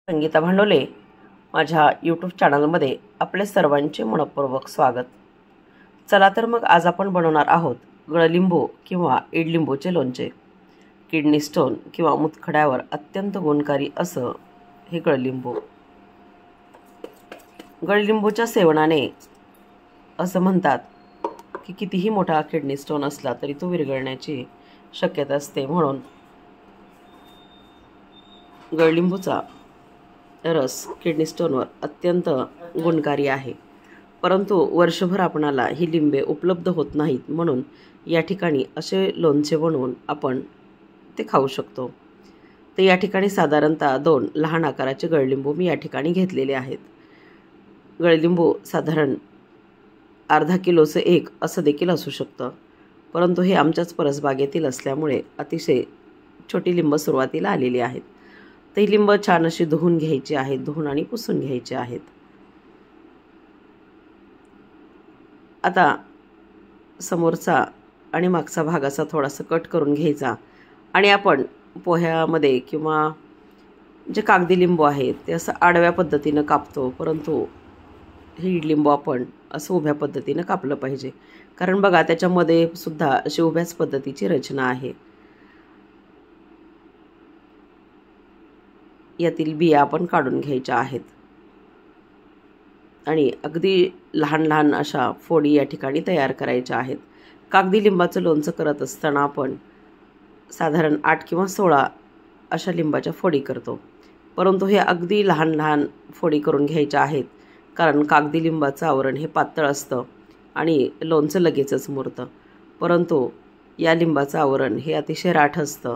संगीता भांडोले माझ्या यूट्यूब चॅनलमध्ये आपले सर्वांचे मनपूर्वक स्वागत। चला तर मग आज आपण बनवणार आहोत गळलिंबू किंवा इडलिंबूचे लोणचे। किडनी स्टोन किंवा मुतखड्यावर अत्यंत गुणकारी असं हे गळलिंबू। गळलिंबूच्या सेवनाने असं म्हणतात की कितीही मोठा किडनी स्टोन असला तरी तो विरघळण्याची शक्यता असते, म्हणून गळलिंबूचा रस किडनी स्टोनवर अत्यंत गुणकारी आहे। परंतु वर्षभर आपणाला ही लिंबे उपलब्ध होत नाहीत, म्हणून या ठिकाणी असे लोणचे बनवून आपण ते खाऊ शकतो। तर या ठिकाणी साधारणतः 2 लहान आकाराचे गळलिंबू मी या ठिकाणी घेतलेले आहेत। गळलिंबू साधारण अर्धा किलोचे एक असं देखील असू शकतं, परंतु हे आमच्याच परसबागेतील असल्यामुळे अतिशय छोटी लिंब सुरुवातीला आलेली आहेत। तर ही लिंब छान अशी धुवून घ्यायची आहेत, धुवून आणि पुसून घ्यायची आहेत। आता समोरचा आणि मागचा भाग असा थोडासा कट करून घ्यायचा आणि आपण पोह्यामध्ये किंवा जे कागदी लिंबू आहे ते असं आडव्या पद्धतीनं कापतो, परंतु ही लिंबू आपण असं उभ्या पद्धतीनं कापलं पाहिजे, कारण बघा त्याच्यामध्ये सुद्धा अशी उभ्याच पद्धतीची रचना आहे। यातील बिया आपण काढून घ्यायच्या आहेत आणि अगदी लहान लहान अशा फोडी या ठिकाणी तयार करायच्या आहेत। कागदी लिंबाचं लोणचं करत असताना आपण साधारण 8 किंवा 16 अशा लिंबाच्या फोडी करतो, परंतु हे अगदी लहान लहान फोडी करून घ्यायच्या आहेत, कारण कागदी लिंबाचं आवरण हे पातळ असतं आणि लोणचं लगेचच मुरतं, परंतु या लिंबाचं आवरण हे अतिशय राठ असतं।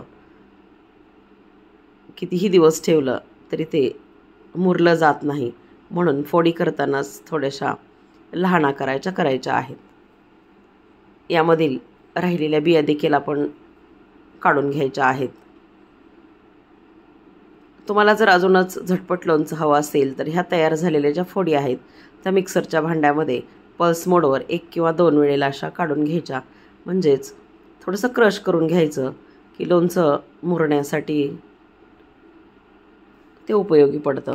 कितीही दिवस ठेवलं तरी ते मुरलं जात नाही, म्हणून फोडी करतानाच थोड्याशा लहान आकाराच्या करायच्या आहेत। यामधील राहिलेल्या बिया देखील आपण काढून घ्यायच्या आहेत। तुम्हाला जर अजूनच झटपट लोणचं हवं असेल तर ह्या तयार झालेल्या ज्या फोडी आहेत त्या मिक्सरच्या भांड्यामध्ये पल्स मोडवर 1 किंवा 2 वेळेला अशा काढून घ्यायच्या, म्हणजेच थोडंसं क्रश करून घ्यायचं की लोणचं मुरण्यासाठी ते उपयोगी पडतं।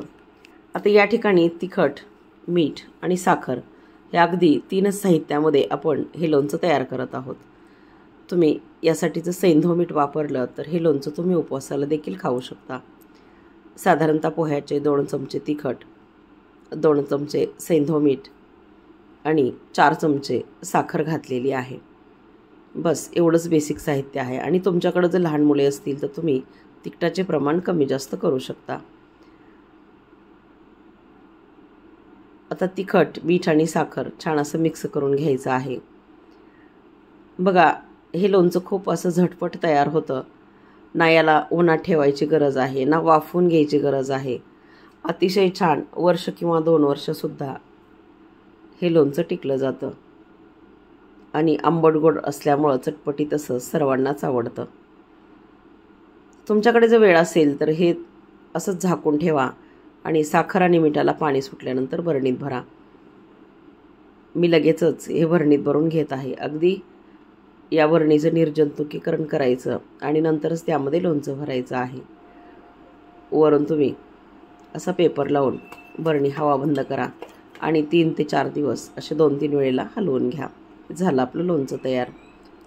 आता या ठिकाणी तिखट, मीठ आणि साखर हे अगदी 3च साहित्यामध्ये आपण हे लोणचं तयार करत आहोत। तुम्ही यासाठी जर सैंधव मीठ वापरलं तर हे लोणचं तुम्ही उपवासाला देखील खाऊ शकता। साधारणतः पोह्याचे 2 चमचे तिखट, 2 चमचे सैंधव मीठ आणि 4 चमचे साखर घातलेली आहे। बस एवढंच बेसिक साहित्य आहे आणि तुमच्याकडे जर लहान मुले असतील तर तुम्ही तिखटाचे प्रमाण कमी जास्त करू शकता। आता तिखट, मीठ आणि साखर छान असं मिक्स करून घ्यायचं आहे। बघा हे लोणचं खूप असं झटपट तयार होतं, ना याला उन्हात ठेवायची गरज आहे ना वाफवून घ्यायची गरज आहे। अतिशय छान वर्ष किंवा 2 वर्षसुद्धा हे लोणचं टिकलं जातं आणि आंबट गोड असल्यामुळं चटपटीत असं सर्वांनाच आवडतं। तुमच्याकडे जर वेळ असेल तर हे असंच झाकून ठेवा आणि साखर आणि मिठाला पाणी सुटल्यानंतर भरणीत भरा। मी लगेचच हे भरणीत भरून घेत आहे। अगदी या भरणीचं निर्जंतुकीकरण करायचं आणि नंतरच त्यामध्ये लोणचं भरायचं आहे। वरून तुम्ही असा पेपर लावून भरणी हवा बंद करा आणि 3 ते 4 दिवस असे 2-3 वेळेला हलवून घ्या। झालं आपलं लोणचं तयार।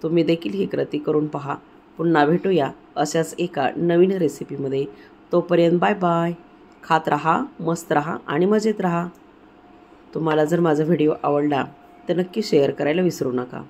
तुम्ही देखील ही कृती करून पहा। पुन्हा भेटूया अशाच एका नवीन रेसिपीमध्ये। तोपर्यंत बाय बाय। खात रहा, मस्त रहा आणि मजेत रहा। तुम्हाला जर माझा व्हिडिओ आवडला तर नक्की शेअर करायला विसरू नका।